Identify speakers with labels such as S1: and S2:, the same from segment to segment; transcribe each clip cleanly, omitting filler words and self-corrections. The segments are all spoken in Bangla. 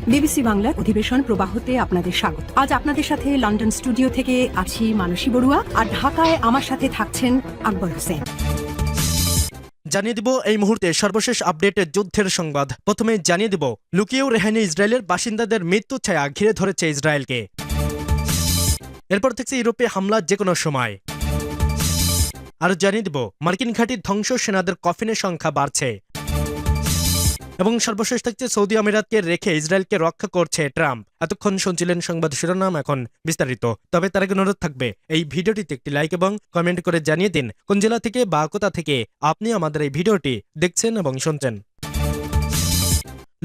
S1: বিবিসি বাংলার অধিবেশন প্রবাহতে আপনাদের স্বাগত। আজ আপনাদের সাথে লন্ডন স্টুডিও থেকে আছি মানসী বড়ুয়া, আর ঢাকায় আমার সাথে থাকছেন আকবর হোসেন।
S2: জানিয়ে দিব এই মুহূর্তে সর্বশেষ আপডেটের যুদ্ধের সংবাদ। প্রথমে জানিয়ে দিব লুকিয়েও রেহাই নেই ইসরায়েলের বাসিন্দাদের মৃত্যু ছায়া ঘিরে ধরেছে ইসরায়েলকে। এরপর থেকে ইউরোপে হামলা যে কোনো সময়। আর জানিয়ে দিব মার্কিন ঘাঁটির ধ্বংস, সেনাদের কফিনের সংখ্যা বাড়ছে। এবং সর্বশেষ থাকছে সৌদি আমিরাতকে রেখে ইসরায়েলকে রক্ষা করছে ট্রাম্প। এতক্ষণ শুনছিলেন সংবাদ শিরোনাম, এখন বিস্তারিত। তবে তার আগে অনুরোধ থাকবে এই ভিডিওটিতে একটি লাইক এবং কমেন্ট করে জানিয়ে দিন কোন জেলা থেকে বা কোথা থেকে আপনি আমাদের এই ভিডিওটি দেখছেন এবং শুনছেন।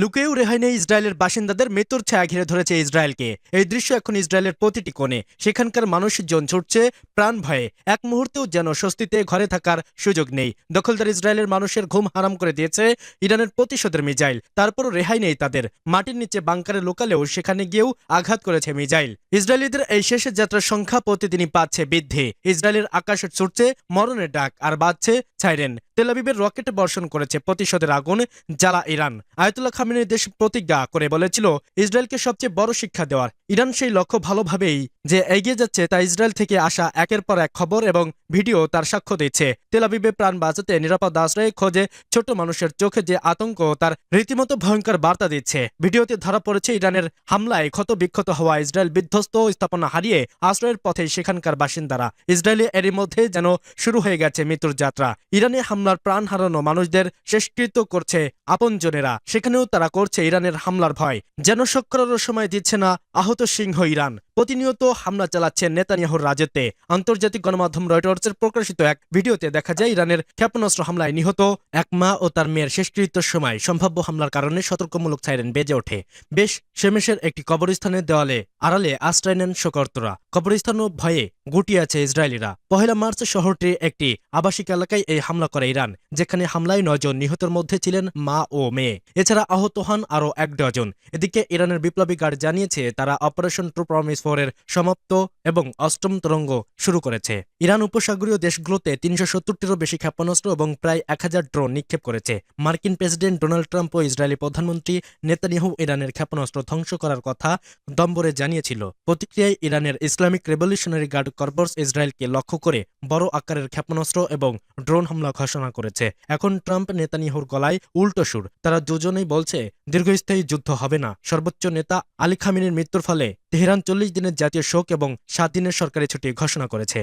S2: লুকিয়েও রেহাই নেই ইসরায়েলের বাসিন্দাদের মৃত্যুর ছায়া ঘিরে ধরেছে ইসরায়েলকে। এই দৃশ্য এখন ইসরায়েলের প্রতিটি কোণে। সেখানকার মানুষজন ছুটছে প্রাণ ভয়ে, এক মুহূর্তেও যেন স্বস্তিতে ঘরে থাকার সুযোগ নেই। দখলদার ইসরায়েলের মানুষের ঘুম হারাম করে দিয়েছে ইরানের প্রতিশোধের মিসাইল। তারপরও রেহাই নেই তাদের। মাটির নিচে বাংকারে লোকালেও সেখানে গিয়েও আঘাত করেছে মিসাইল। ইসরায়েলিদের এই শেষের যাত্রার সংখ্যা প্রতিদিনই পাচ্ছে বৃদ্ধি। ইসরায়েলের আকাশে ছুটছে মরণের ডাক আর বাজছে সাইরেন। তেল আবিবের রকেট বর্ষণ করেছে প্রতিশোধের আগুন জ্বালা ইরান। আয়াতুল্লাহ খামেনির দেশ প্রতিজ্ঞা করে বলেছিল ইসরায়েলকে সবচেয়ে বড় শিক্ষা দেওয়ার। ইরান সেই লক্ষ্য ভালোভাবেই যে এগিয়ে যাচ্ছে তা ইসরায়েল থেকে আসা একের পর এক খবর এবং ভিডিও তার সাক্ষ্য দিচ্ছে। তেল আবিবে প্রাণ বাঁচাতে নিরাপদ আশ্রয়ে খোঁজে ছোট মানুষের চোখে যে আতঙ্ক তার রীতিমতো ভয়ঙ্কর বার্তা দিচ্ছে। ভিডিওতে ধরা পড়েছে ইরানের হামলায় ক্ষত বিক্ষত হওয়া ইসরায়েল বিধ্বস্ত স্থাপনা হারিয়ে আশ্রয়ের পথে সেখানকার বাসিন্দারা। ইসরায়েলে এরই মধ্যে যেন শুরু হয়ে গেছে মৃত্যুর যাত্রা। ইরানে হামলার প্রাণ হারানো মানুষদের শেষকৃত্য করছে আপনজনেরা, সেখানেও তারা করছে ইরানের হামলার ভয়। যেন শক্করারও সময় দিচ্ছে না আহত সিংহ ইরান। প্রতিনিয়ত হামলা চালাচ্ছে নেতানিয়াহুর রাজত্বে। আন্তর্জাতিক গণমাধ্যম রয়টার্সের প্রকাশিত এক ভিডিওতে দেখা যায় ইরানের ক্ষেপণাস্ত্র হামলায় নিহত এক মা ও তার মেয়ের শেষকৃত্যের সময় সম্ভাব্য হামলার কারণে সতর্কমূলক সাইরেন বেজে ওঠে। বেশ শেমেশের একটি কবরস্থানের দেওয়ালে আড়ালে আশ্রয় নেন শোকর্তরা। কবরস্থানও ভয়ে গুটিয়ে আছে ইসরায়েলিরা। 1 মার্চ শহরটির একটি আবাসিক এলাকায় এই হামলা করে ইরান, যেখানে হামলায় 9 জন নিহতের মধ্যে ছিলেন মা ও মেয়ে। এছাড়া আহত হন আরও 1 ডজন। এদিকে ইরানের বিপ্লবী গার্ড জানিয়েছে তারা অপারেশন ট্রু প্রমিস 4 এর সমাপ্ত এবং 8ম তরঙ্গ শুরু করেছে। ইরান উপসাগরীয় দেশগুলোতে 370টিরও বেশি ক্ষেপণাস্ত্র এবং প্রায় 1000 ড্রোন নিক্ষেপ করেছে। মার্কিন প্রেসিডেন্ট ডোনাল্ড ট্রাম্প ও ইসরায়েলি প্রধানমন্ত্রী নেতানিয়াহু ইরানের ক্ষেপণাস্ত্র ধ্বংস করার কথা দম্বরে জানিয়েছিল। প্রতিক্রিয়ায় ইরানের ইসলামিক রেভলিউশনারি গার্ড কর্পস ইসরায়েলকে লক্ষ্য করে বড় আকারের ক্ষেপণাস্ত্র এবং ড্রোন হামলা ঘোষণা করেছে। এখন ট্রাম্প নেতানিয়াহুর গলায় উল্টো সুর। তারা দুজনেই বলছে দীর্ঘস্থায়ী যুদ্ধ হবে না। সর্বোচ্চ নেতা আলী খামেনির মৃত্যুর ফলে তেহরান 40 দিনের জাতীয় শোক এবং 7 দিনের সরকারি ছুটি ঘোষণা করেছে।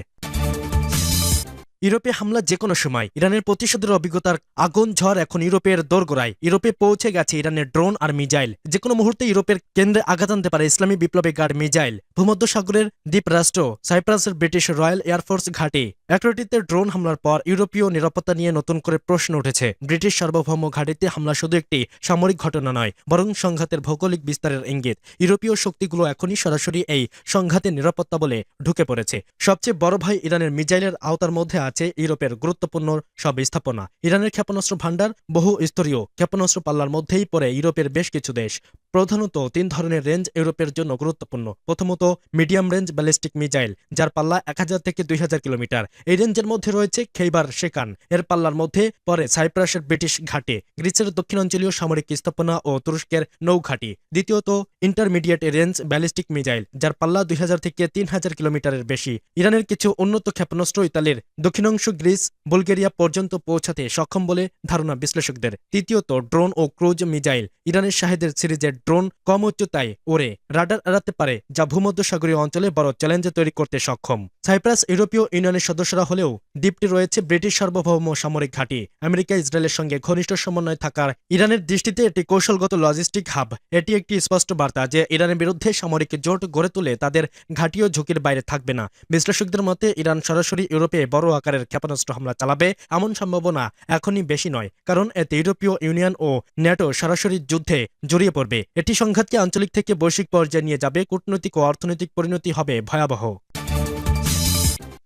S2: ইউরোপে হামলা যে কোনো সময়। ইরানের প্রতিশোধের অভিজ্ঞতার আগুন ঝড় এখন ইউরোপের দোরগোড়ায়। ইউরোপে পৌঁছে গেছে ইরানের ড্রোন আর মিসাইল। যে কোনো মুহূর্তে ইউরোপের কেন্দ্রে আঘাত আনতে পারে ইসলামী বিপ্লবী গার্ড মিসাইল। ভূমধ্যসাগরের দ্বীপরাষ্ট্র সাইপ্রাসের ব্রিটিশ রয়্যাল এয়ারফোর্স ঘাঁটি একরটিতে ড্রোন হামলার পর ইউরোপীয় নিরাপত্তা নিয়ে নতুন করে প্রশ্ন উঠেছে। ব্রিটিশ সার্বভৌম ঘাঁটিতে হামলা শুধু একটি সামরিক ঘটনা নয়, বরং সংঘাতের ভৌগোলিক বিস্তারের ইঙ্গিত। ইউরোপীয় শক্তিগুলো এখনই সরাসরি এই সংঘাতের নিরাপত্তা বলে ঢুকে পড়েছে। সবচেয়ে বড় ভয় ইরানের মিসাইলের আওতার মধ্যে আছে ইউরোপের গুরুত্বপূর্ণ সব স্থাপনা। ইরানের ক্ষেপণাস্ত্র ভান্ডার বহু স্তরীয়। ক্ষেপণাস্ত্র পাল্লার মধ্যেই পড়ে ইউরোপের বেশ কিছু দেশ। প্রধানত 3 ধরনের রেঞ্জ ইউরোপের জন্য গুরুত্বপূর্ণ। প্রথমত মিডিয়াম রেঞ্জ ব্যালিস্টিক মিসাইল, যার পাল্লা 1000 থেকে 2000 কিলোমিটার। এই রেঞ্জের মধ্যে রয়েছে খেইবার শেকান। এর পাল্লার মধ্যে পড়ে সাইপ্রাসের ব্রিটিশ ঘাঁটি, গ্রিসের দক্ষিণাঞ্চলীয় সামরিক স্থাপনা ও তুরস্কের নৌঘাঁটি। দ্বিতীয়ত ইন্টারমিডিয়েট রেঞ্জ ব্যালিস্টিক মিসাইল, যার পাল্লা 2000 থেকে 3000 কিলোমিটারের বেশি। ইরানের কিছু উন্নত ক্ষেপণাস্ত্র ইতালির দক্ষিণাংশ গ্রিস বুলগেরিয়া পর্যন্ত পৌঁছাতে সক্ষম বলে ধারণা বিশ্লেষকদের। তৃতীয়ত ড্রোন ও ক্রুজ মিসাইল। ইরানের শাহেদের সিরিজের ড্রোন কম উচ্চতায় ওড়ে রাডার এড়াতে পারে, যা ভূমধ্যসাগরীয় অঞ্চলে বড় চ্যালেঞ্জ তৈরি করতে সক্ষম। সাইপ্রাস ইউরোপীয় ইউনিয়নের সদস্যরা হলেও দ্বীপটি রয়েছে ব্রিটিশ সার্বভৌম সামরিক ঘাঁটি। আমেরিকা ইসরায়েলের সঙ্গে ঘনিষ্ঠ সমন্বয় থাকার ইরানের দৃষ্টিতে এটি কৌশলগত লজিস্টিক হাব। এটি একটি স্পষ্ট বার্তা যে ইরানের বিরুদ্ধে সামরিক জোট গড়ে তুলে তাদের ঘাঁটিও ঝুঁকির বাইরে থাকবে না। বিশ্লেষকদের মতে ইরান সরাসরি ইউরোপে বড় আকারের ক্ষেপণাস্ত্র হামলা চালাবে এমন সম্ভাবনা এখনই বেশি নয়, কারণ এতে ইউরোপীয় ইউনিয়ন ও ন্যাটো সরাসরি যুদ্ধে জড়িয়ে পড়বে। এটি সংঘাতকে আঞ্চলিক থেকে বৈশ্বিক পর্যায়ে নিয়ে যাবে। কূটনৈতিক ও অর্থনৈতিক পরিণতি হবে ভয়াবহ।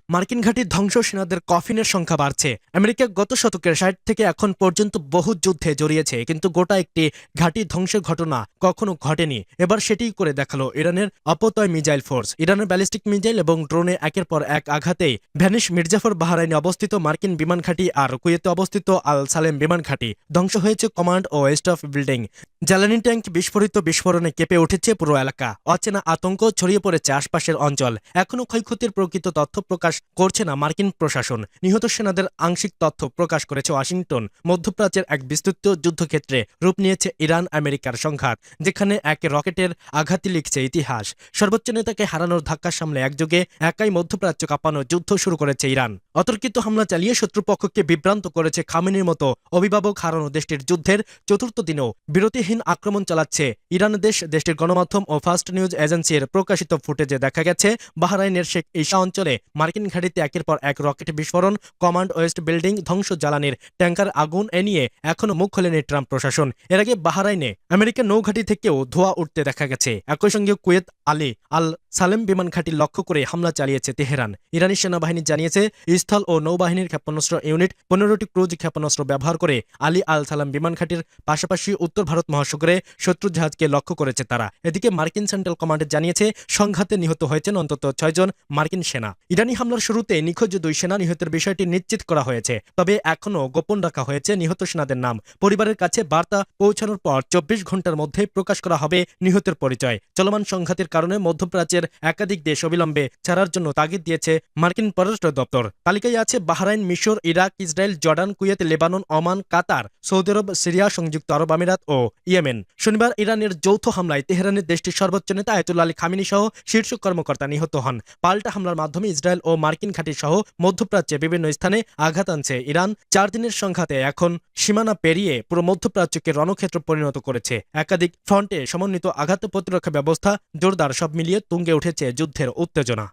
S2: মার্কিন ঘাঁটির ধ্বংস, সেনাদের কফিনের সংখ্যা বাড়ছে। আমেরিকা গত শতকের 60 থেকে এখন পর্যন্ত বহু যুদ্ধে জড়িয়েছে, কিন্তু গোটা একটি ঘাঁটি ধ্বংসের ঘটনা কখনো ঘটেনি। এবার সেটিই করে দেখালো ইরানের অপতয় মিসাইল ফোর্স। ইরানের ব্যালিস্টিক মিসাইল এবং ড্রোনে একের পর এক আঘাতেই ভ্যানিশ মির্জাফর বাহরাইনে অবস্থিত মার্কিন বিমান ঘাঁটি আর কুয়েতে অবস্থিত আল সালেম বিমান ঘাঁটি ধ্বংস হয়েছে কমান্ড ও স্টাফ বিল্ডিং। জ্বালানি ট্যাঙ্ক বিস্ফোরণে কেঁপে উঠেছে পুরো এলাকা। অচেনা আতঙ্ক ছড়িয়ে পড়েছে আশপাশের অঞ্চল। এখনও ক্ষয়ক্ষতির প্রকৃত তথ্য প্রকাশ করছে না মার্কিন প্রশাসন। নিহত সেনাদের আংশিক তথ্য প্রকাশ করেছে ওয়াশিংটন। মধ্যপ্রাচ্যের এক বিস্তৃত যুদ্ধক্ষেত্রে রূপ নিয়েছে ইরান আমেরিকার সংঘাত, যেখানে এক রকেটের আঘাতই লিখছে ইতিহাস। সর্বোচ্চ নেতাকে হারানোর ধাক্কা সামলে একযোগে একাই মধ্যপ্রাচ্য কাঁপানো যুদ্ধ শুরু করেছে ইরান। অতর্কিত হামলা চালিয়ে শত্রুপক্ষকে বিভ্রান্ত করেছে খামেনির মতো অভিভাবক হারানো দেশটির যুদ্ধের চতুর্থ দিনেও বিরতিহীন আক্রমণ চালাচ্ছে ইরান। দেশটির গণমাধ্যম ও ফাস্ট নিউজ এজেন্সির প্রকাশিত ফুটেজে দেখা গেছে বাহরাইনের শেখ ঈসা অঞ্চলে মার্কিন ঘাঁটিতে একের পর এক রকেট বিস্ফোরণ, কমান্ড ওয়েস্ট বিল্ডিং ধ্বংস, জ্বালানির ট্যাঙ্কার আগুন। এ নিয়ে এখনো মুখ খোলেনি ট্রাম্প প্রশাসন। এর আগে বাহরাইনে আমেরিকার নৌঘাঁটি থেকেও ধোঁয়া উঠতে দেখা গেছে। একই সঙ্গে কুয়েত আল সালেম বিমান ঘাঁটি লক্ষ্য করে হামলা চালিয়েছে তেহরান। ইরানি সেনাবাহিনী জানিয়েছে স্থল ও নৌবাহিনীর ক্ষেপণাস্ত্র ইউনিট 15টি ক্রুজ ক্ষেপণাস্ত্র ব্যবহার করে আল সালাম বিমান ঘাঁটির পাশাপাশি উত্তর ভারত মহাসাগরে শত্রু জাহাজকে লক্ষ্য করেছে তারা। এদিকে মার্কিন সেন্ট্রাল কমান্ড জানিয়েছে সংঘাতে নিহত হয়েছেন অন্তত 6 জন মার্কিন সেনা। ইরানি হামলার শুরুতে নিখোঁজ 2 সেনা নিহতের বিষয়টি নিশ্চিত করা হয়েছে, তবে এখনও গোপন রাখা হয়েছে নিহত সেনাদের নাম। পরিবারের কাছে বার্তা পৌঁছানোর পর 24 ঘন্টার মধ্যে প্রকাশ করা হবে নিহতের পরিচয়। চলমান সংঘাতের কারণে মধ্যপ্রাচ্যের একাধিক দেশ অবিলম্বে ছাড়ার জন্য তাগিদ দিয়েছে মার্কিন পররাষ্ট্র দপ্তর। তালিকায় আছে বাহরাইন, মিশর, Iraq, Israel, Jordan, Kuwait, Lebanon, Oman, Qatar, Saudi Arab, Syria, সংযুক্ত আরব আমিরাত ও ইয়েমেন। শনিবার ইরানের যৌথ হামলায় তেহরানের দেশটির সর্বোচ্চ নেতা আয়াতুল্লাহ আলী খামেনি সহ শীর্ষ কর্মকর্তা নিহত হন। পাল্টা হামলার মাধ্যমে ইসরায়েল ও মার্কিন ঘাঁটি সহ মধ্যপ্রাচ্যে বিভিন্ন স্থানে আঘাত আনছে ইরান। 4 দিনের সংঘাতে এখন সীমানা পেরিয়ে পুরো মধ্যপ্রাচ্যকে রণক্ষেত্র পরিণত করেছে। একাধিক ফ্রন্টে সমন্বিত আঘাত প্রতিরক্ষা ব্যবস্থা জোরদার, সব মিলিয়ে তুঙ্গে উঠেছে যুদ্ধের উত্তেজনা।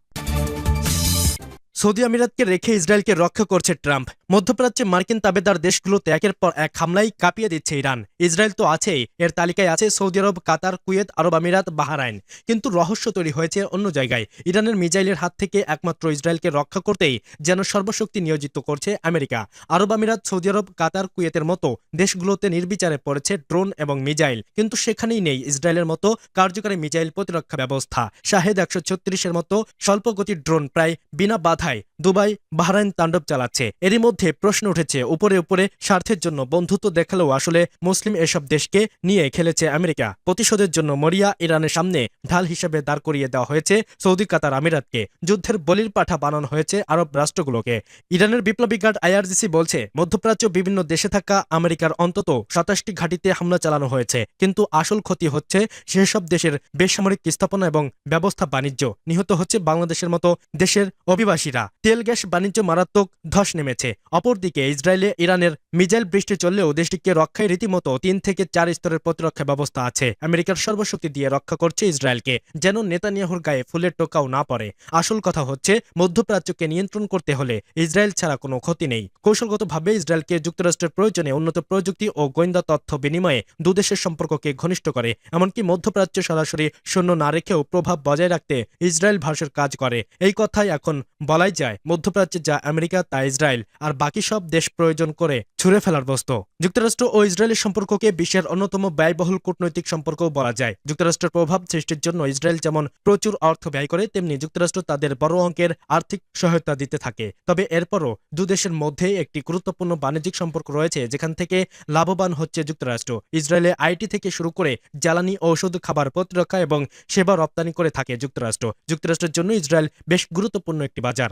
S2: সৌদি আমিরাতকে রেখে ইসরায়েলকে রক্ষা করছে ট্রাম্প। মধ্যপ্রাচ্যে মার্কিন তাবেদার দেশগুলোতে একের পর এক হামলাই কাঁপিয়ে দিচ্ছে ইরান। ইসরায়েল তো আছেই, এর তালিকায় আছে সৌদি আরব, কাতার, কুয়েত, আরব আমিরাত, বাহরাইন। কিন্তু রহস্য তৈরি হয়েছে অন্য জায়গায়। ইরানের মিসাইলের হাত থেকে একমাত্র ইসরায়েলকে রক্ষা করতেই যেন সর্বশক্তি নিয়োজিত করছে আমেরিকা। আরব আমিরাত, সৌদি আরব, কাতার, কুয়েতের মতো দেশগুলোতে নির্বিচারে পড়েছে ড্রোন এবং মিসাইল, কিন্তু সেখানেই নেই ইসরায়েলের মতো কার্যকরী মিসাইল প্রতিরক্ষা ব্যবস্থা। শাহেদ 136-এর মতো স্বল্পগতির ড্রোন প্রায় বিনা বাধায় দুবাই, বাহরাইন তাণ্ডব চালাচ্ছে। এরই মধ্যে প্রশ্ন উঠেছে, উপরে উপরে স্বার্থের জন্য বন্ধুত্ব দেখালেও আসলে মুসলিম এসব দেশকে নিয়ে খেলেছে আমেরিকা। প্রতিশোধের জন্য মরিয়া ইরানের সামনে ঢাল হিসেবে দাঁড় করিয়ে দেওয়া হয়েছে সৌদি, কাতার, আমিরাতকে। যুদ্ধের বলির পাঠা বানানো হয়েছে আরব রাষ্ট্রগুলোকে। ইরানের বিপ্লবী গার্ড IRGC বলছে, মধ্যপ্রাচ্য বিভিন্ন দেশে থাকা আমেরিকার অন্তত 27টি ঘাঁটিতে হামলা চালানো হয়েছে, কিন্তু আসল ক্ষতি হচ্ছে সেসব দেশের বেসামরিক স্থাপনা এবং ব্যবস্থা বাণিজ্য। নিহত হচ্ছে বাংলাদেশের মতো দেশের অভিবাসীরা। তেল গ্যাস বাণিজ্য মারাত্মক ধস নেমেছে। অপরদিকে ইসরায়েলে ইরানের মিসাইল বৃষ্টি চললেও দেশটিকে রক্ষায় রীতিমতো 3 থেকে 4 স্তরের প্রতিরক্ষা ব্যবস্থা আছে। আমেরিকার সর্বশক্তি দিয়ে রক্ষা করছে ইসরায়েলকে, যেন নেতানিয়াহুর গায়ে ফুলের টোকাও না পড়ে। আসল কথা হচ্ছে, মধ্যপ্রাচ্যকে নিয়ন্ত্রণ করতে হলে ইসরায়েল ছাড়া কোনো ক্ষতি নেই। কৌশলগতভাবে ইসরায়েলকে যুক্তরাষ্ট্রের প্রয়োজনে উন্নত প্রযুক্তি ও গোয়েন্দা তথ্য বিনিময়ে দুদেশের সম্পর্ককে ঘনিষ্ঠ করে। এমনকি মধ্যপ্রাচ্য সরাসরি শূন্য না রেখেও প্রভাব বজায় রাখতে ইসরায়েল ভার্সের কাজ করে। এই কথাই এখন বলাই যায়, মধ্যপ্রাচ্যে যা আমেরিকা তা ইসরায়েল, আর বাকি সব দেশ প্রয়োজন করে ছুঁড়ে ফেলার বস্তু। যুক্তরাষ্ট্র ও ইসরায়েলের সম্পর্ককে বিশ্বের অন্যতম ব্যয়বহুল কূটনৈতিক সম্পর্কও বলা যায়। যুক্তরাষ্ট্রের প্রভাব সৃষ্টির জন্য ইসরায়েল যেমন প্রচুর অর্থ ব্যয় করে, তেমনি যুক্তরাষ্ট্র তাদের বড় অঙ্কের আর্থিক সহায়তা দিতে থাকে। তবে এরপরও দুদেশের মধ্যে একটি গুরুত্বপূর্ণ বাণিজ্যিক সম্পর্ক রয়েছে, যেখান থেকে লাভবান হচ্ছে যুক্তরাষ্ট্র। ইসরায়েলে IT থেকে শুরু করে জ্বালানি, ঔষধ, খাবার, প্রতিরক্ষা এবং সেবা রপ্তানি করে থাকে যুক্তরাষ্ট্র। যুক্তরাষ্ট্রের জন্য ইসরায়েল বেশ গুরুত্বপূর্ণ একটি বাজার।